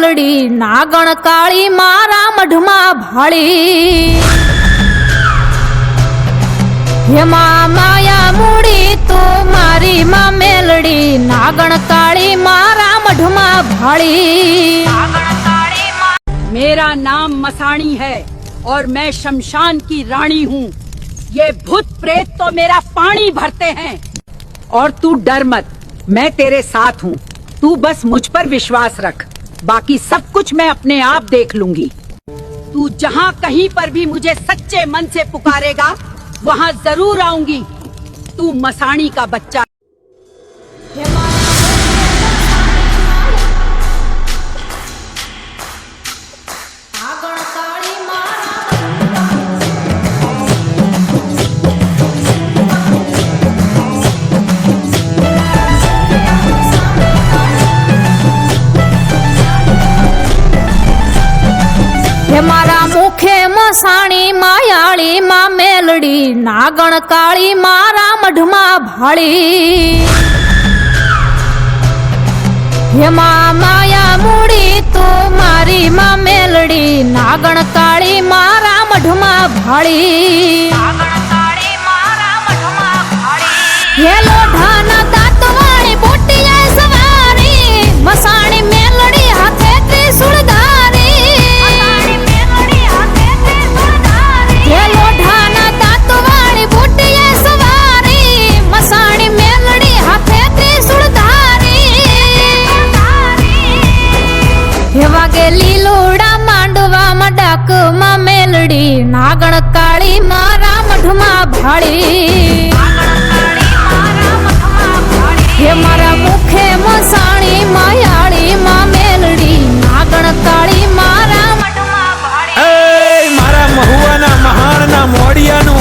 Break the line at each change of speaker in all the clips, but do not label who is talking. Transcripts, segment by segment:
Melody नागण काली मारा मढमा भाड़ी हेमा माया मूड़ी तो मारी मां मेलडी नागण काली मारा मढमा भाड़ी।
मेरा नाम मसाणी है और मैं शमशान की रानी हूँ। ये भूत प्रेत तो मेरा पानी भरते हैं। और तू डर मत, मैं तेरे साथ हूँ। तू बस मुझ पर विश्वास रख, बाकी सब कुछ मैं अपने आप देख लूंगी। तू जहाँ कहीं पर भी मुझे सच्चे मन से पुकारेगा वहाँ जरूर आऊंगी। तू मसाणी का बच्चा।
मारा मुखे मसाणी मायाली मां मेलडी नागण काली मारा मढमा भाड़ी हेमा माया मूड़ी तो मारी मां मेलडी नागण काली मारा मढमा भाड़ी। ये लोढ़ाना दांतवाળી બોટિયા સવારી મસાણી મેલડી હાથે ત્રિશુળધારી ये लोढ़ाना दांतवाળી બોટિયા સવારી મસાણી મેલડી હાથે ત્રિશુળધારી हे वागे લીલોડા માંડવામાં ડાકમાં મેલડી નાગણ કાળી મારા મઢમાં ભાળી हे मारा मुखे मसाणी मायाली मां मेलडी नागण काली मारा मढमा भाड़ी।
ए मारा महुआना महाणना मोडियानु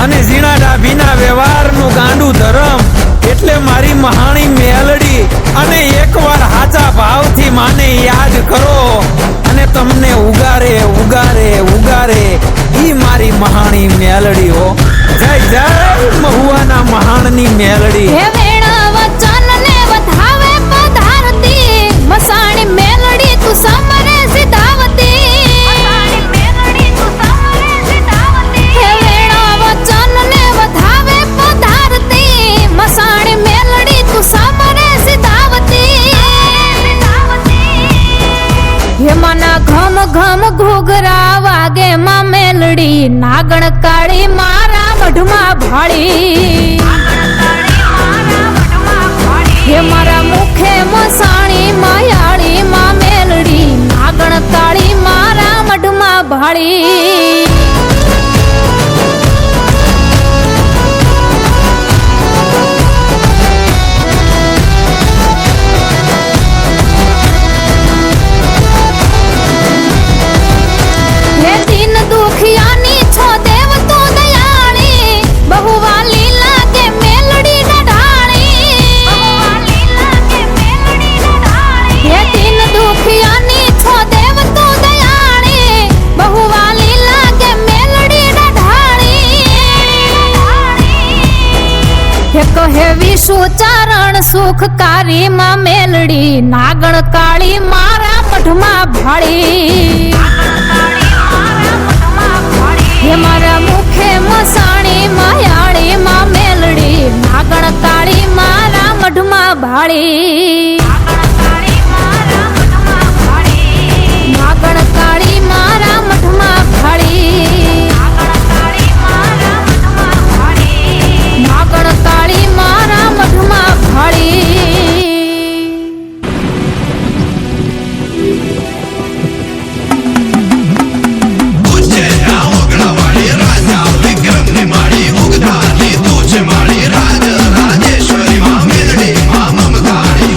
अने ઝીણા ડાભીના વ્યવહારનું ગાંડું ધરમ એટલે મારી મહાણી મેલડી અને એકવાર હાચા ભાવથી માને યાદ કરો અને તમને ઉગારે ઉગારે ઉગારે ઈ મારી મહાણી મેલડી હો। જય જય મહુઆના મહાણની મેલડી।
हे वेणा वचन ने वधावे पधारती मसाणी मेलडी तू समरे सिधावती हे वेणा वचन ने वधावे पधारती मसाणी मेलडी तू समरे सिधावती हे मना घम घम घोघरा वागे मां मेलडी नागण काली मारा मढमा भाड़ी हे मारा मुखे मसाणी मायाली मां मेलडी नागण काली मारा मढमा भाड़ी। हे दीन दुखियानी छो देव तो दयाली बहुवाली लागे मेलडी डढाली हे दीन दुखियानी छो देव तो दयाली बहुवाली लागे मेलडी डढाली हे कहे विषु चारण सुखकारी मां मेलडी नागण काली मारा मढमा भाड़ी हे मारा मुखे मसाणी मायाली मां मेलडी नागण काली मारा मढमा भाड़ी नागण काली मारा मढमा भाड़ी नागण काली मारा मढमा भाड़ी।
मारी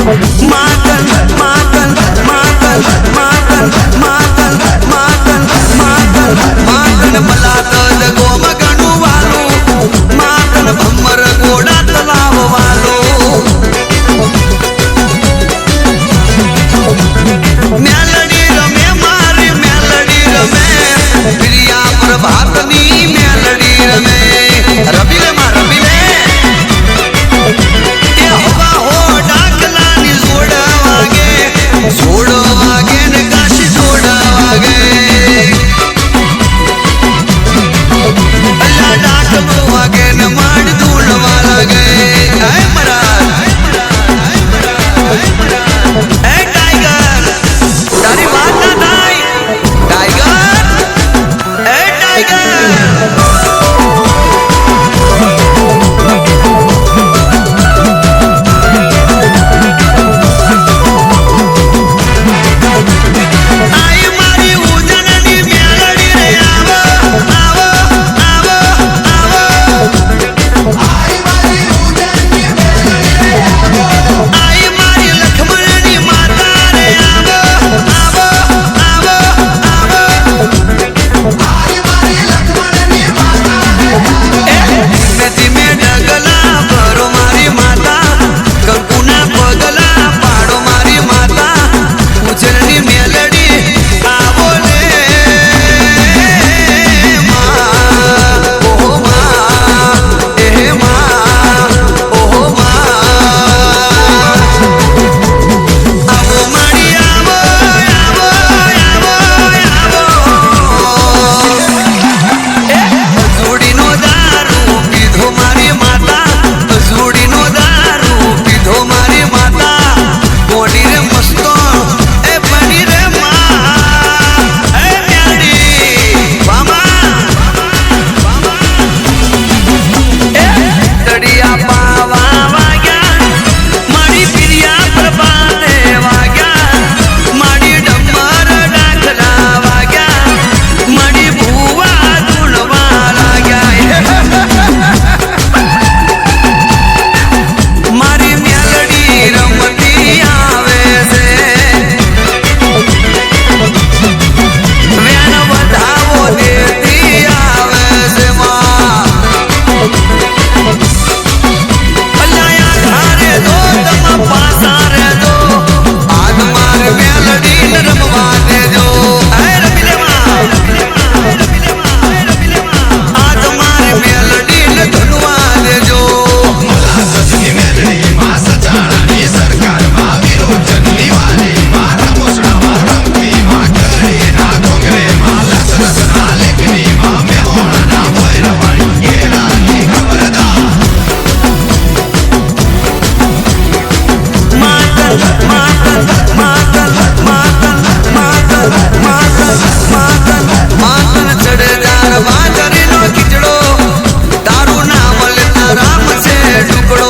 માતન માતન માતન માતન માતન માતન માતન માતન મલાત ગોમ ગણું વાલું માતન ભમર ગોડા તલાવ વાલું મેલડી રમે મારી મેલડી રમે પ્રિયા પ્રભાતની મેલડી રમે રવિ રે માં રવિ રે એ હવા હો ડાકલાની જોડ વાગે ને કાશી જોડ વાગે અલ્લા ડાકલો વાગે ને માડ ધૂળવા લાગે હે મરાજ હે ટાઈગર તારી વાત ના થાય ટાઈગર હે ટાઈગર આઈ મારી ઉજનની મેલડી રે આવો આવો આવો આવો આઈ મારી લક્ષ્મણની માતા રે આવો આવો આવો આવો ધીમે ડગલા ભરો મારી માતા કંકુના પગલા પાડો મારી માતા ઉજળની મેલડી આવો રે માં ઓહો માં એ માં ઓહો માં આવો મારી આવો આવો આવો આવો જોડીનો દારૂ પીધો મારી માતા જોડીનો દારૂ પીધો મારી માતા બોડી રે મસ્તો એ બની રે માં એ મેલડી વામા એ તડિયા પાવા વાગ્યા મારી પ્રિયા પ્રભાતે વાગ્યા મારી ડમર ડાકલા વાગ્યા મારી ભૂવા ધૂળવા લાગ્યા મારી મેલડી રમતી આવે છે વેણ વધાવો દેતી આવે છે માં અલ્યા ઘારે દો તમ પાસા રે દો આજ મારી મેલડી ને રમવા દેજો હે રમી લે માં આજ મારી મેલડી ને ધનવા દેજો માતન માતન માતન માતન માતન માતન માતન માતન ચડદાર વાજરીનો ખીચડો તારું નામ લેતા રામ છે ટુકડો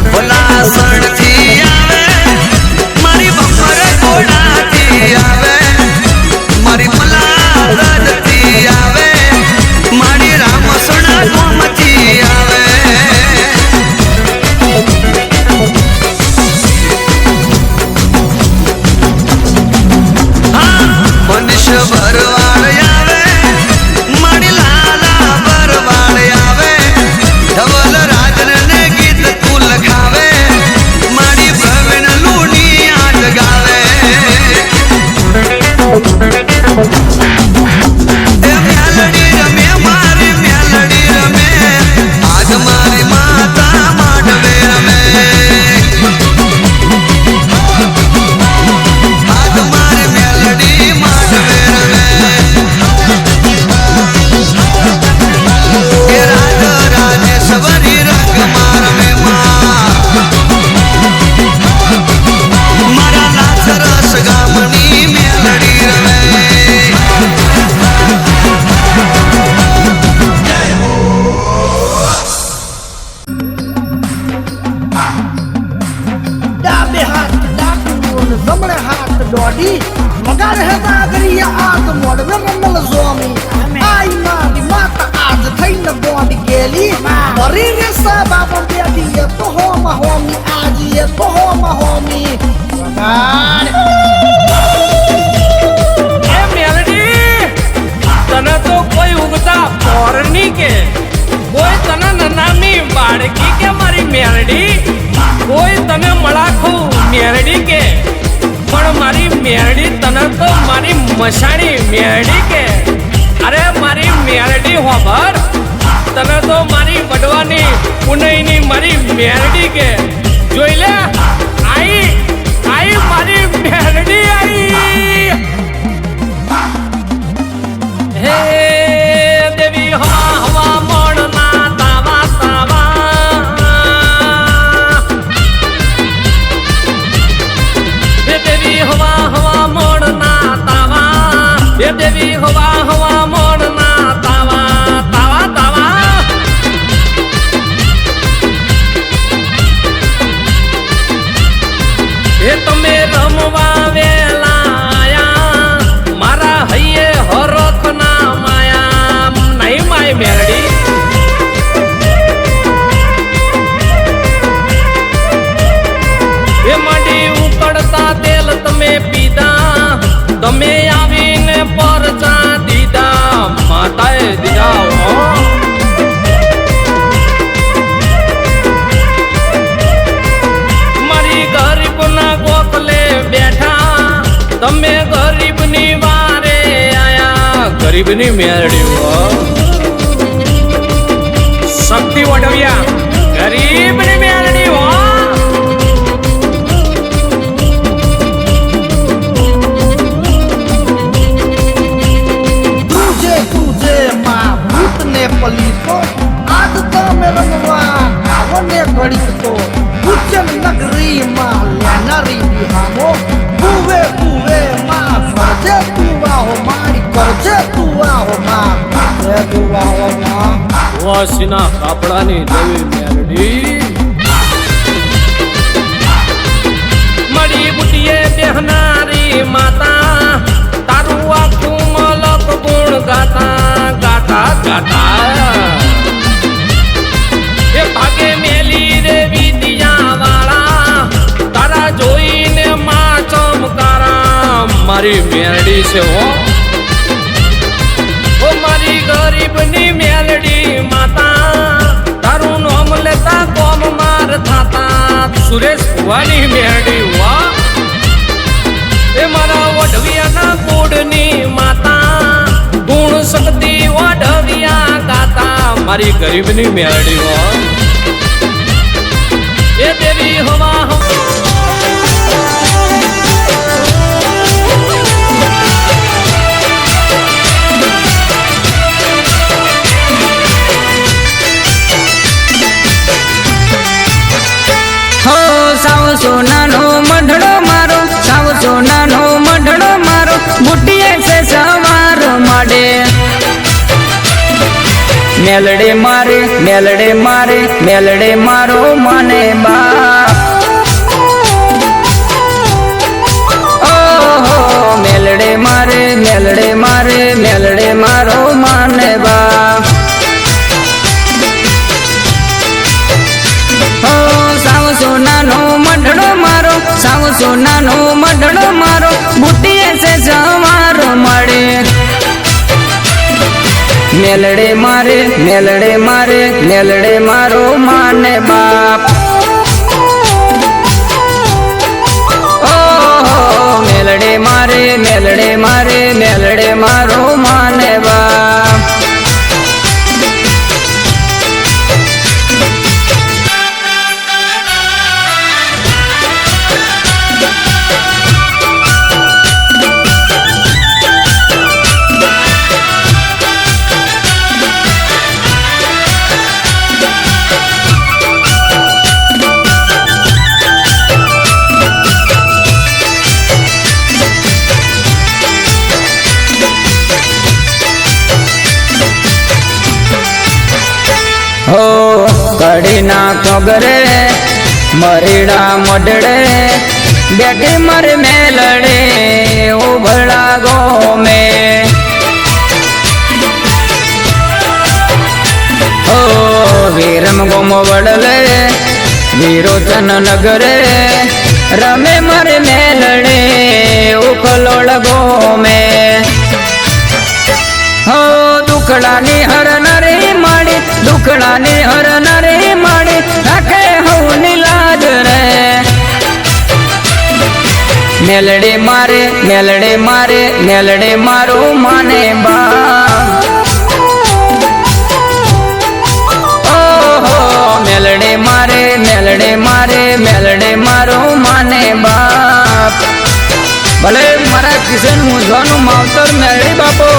ભલા સણથી આવે મારી ભમર ઘોડાથી આવે મારી મલારથી આવે મારી રામસણા ગોમથી આવે
Saba Bombeadi, Pohoma Homie, Adi, Pohoma Homie.
એ મેલડી તને તો કોઈ ઉગતા પોરની કે કોઈ તને નનામી બાળકી કે મારી મેલડી કોઈ તને મળાખું મેલડી કે પણ મારી મેલડી તને તો મારી મસાણી મેલડી કે અરે મારી મેલડી હોબર તને તો મારી વડવાની પુનઈની મારી મેલડી કે જોઈ લે આઈ આઈ મારી મેલડી આઈ હે દેવી હવા હવા મોડના તાવા તાવા હે દેવી હવા હવા મોડના તાવા હે દેવી હવા હવા મોડના તાવા તાવા તાવા હે તમે રમવા વેલા આયા મારા હૈયે હરખ ના માયા નહીં માય મેરડી એ માડી ઉકળતા તેલ તમે પીધા તમે આવીને પરચા દીધા માતાએ દીધા હો મારી ગરીબના ગોખલે બેઠા તમે ગરીબની વારે આયા ગરીબની મેરડી હો શક્તિ વડવિયા ગરીબની મેરડી હો
तुझे माँ भूत ने पली को आज तो मेरा आवने घड़ी तो उज्जैन नगरी माँ लेनारी बिहामो बुवे बुवे माँ फरजे तू आओ मारी करजे तू आओ माँ करजे तू आओ माँ
વાસીના કાપડાની દેવી મેરડી મળી બુટીએ બેહનારી માતા તારું આખું મલક ગુણ ગાતા ગાતા ગાતા એ ભાગે મેલી રે વિદ્યા વાળા તારા જોઈને માં ચમકારા મારી મેરડી છે હો ઓ મારી ગરીબની મેલડી માતા તારું નામ લેતા કોમ માર થાતા સુરેશ ભુવાની મેલડી વા એ મારા વઢવિયાના કુળની માતા ગુણ શક્તિ વઢવિયા ગાતા મારી ગરીબની મેલડી વા એ દેવી હવા
સાવ સોનાનો મઢડો મારો સાવ સોનાનો મઢડો મારો બુટીએ છે સવાર માડે મેલડે મારે મેલડે મારે મેલડે મારો માને બાપ ઓહો મેલડે મારે મેલડે મારે મેલડે મારો માને બાપ સાવ સોનાનો મઢડો મારો સાવ સોનાનો મઢડો મારો બુટીએ છે સવારો મળે મેલડે મારે મેલડે મારે મેલડે મારો માને બાપ ઓહો મેલડે મારે મેલડે મારે મેલડે મારો માને બાપ हो कड़ी ना कोगरे मरीड़ा मडड़े बेटी मर में लड़े उभड़ा गो में हो वीर વિરમગોમ વડલે વિરોચન નગરે રમે મારે મેલડે ઉખલોળ ગોમે હો દુખડાની હર નરે માડી દુખડાની હર નરે માડી રાખે હવની લાજ રે મેલડે મારે મેલડે મારે મેલડે મારો માને બા ઓહો મેલડે મારે મેલડે મારે મેલડે મારો માને બાપ ભલે મારા કિશન મૂંઝવાનું માવતર મેલડી બાપો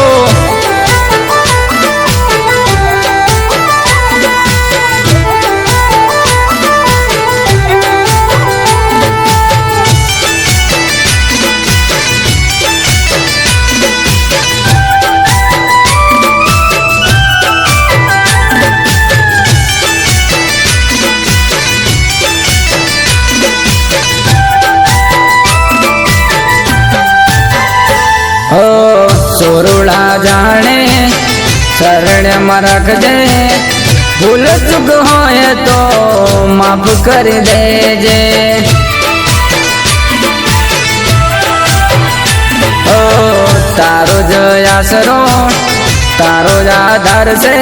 સોરુડા જાણે શરણ્યમાં રાખજે ભૂલ ચૂક હોય તો માફ કરી દેજે ઓ તારો જ આશરો તારો જ આધાર છે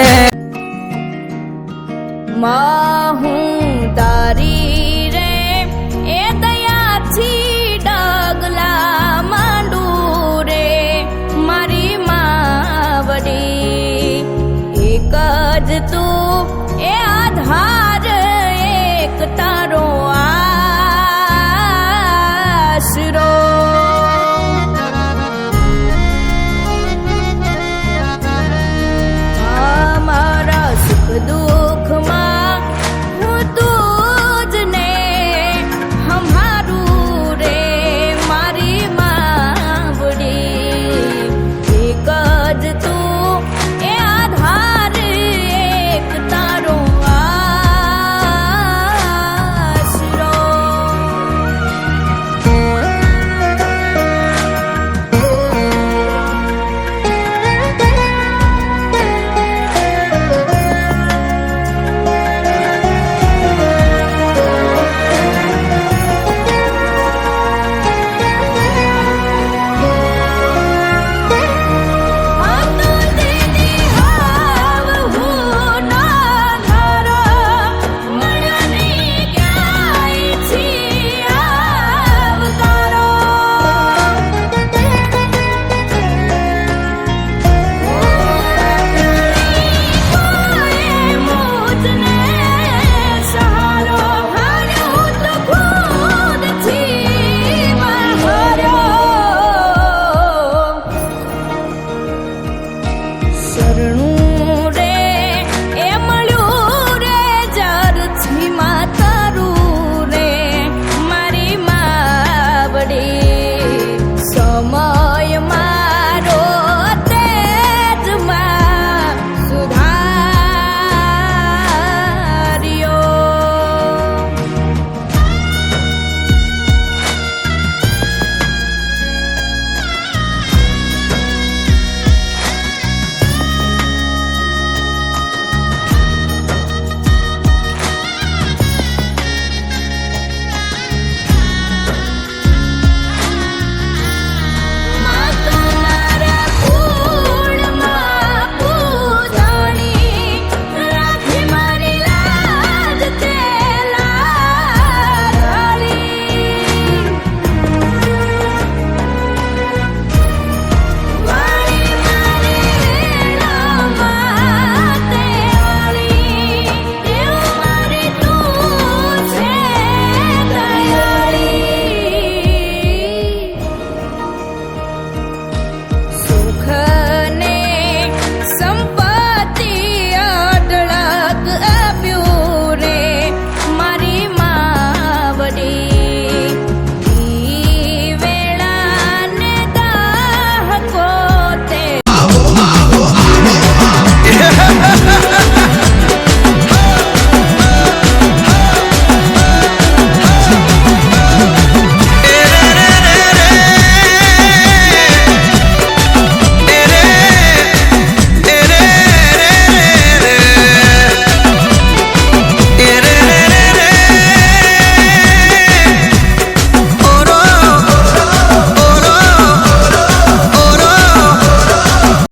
હું તારી રે એ દયાથી ડગલા માંડું રે મારી માવડી એક જ તું એ આધાર એક તારો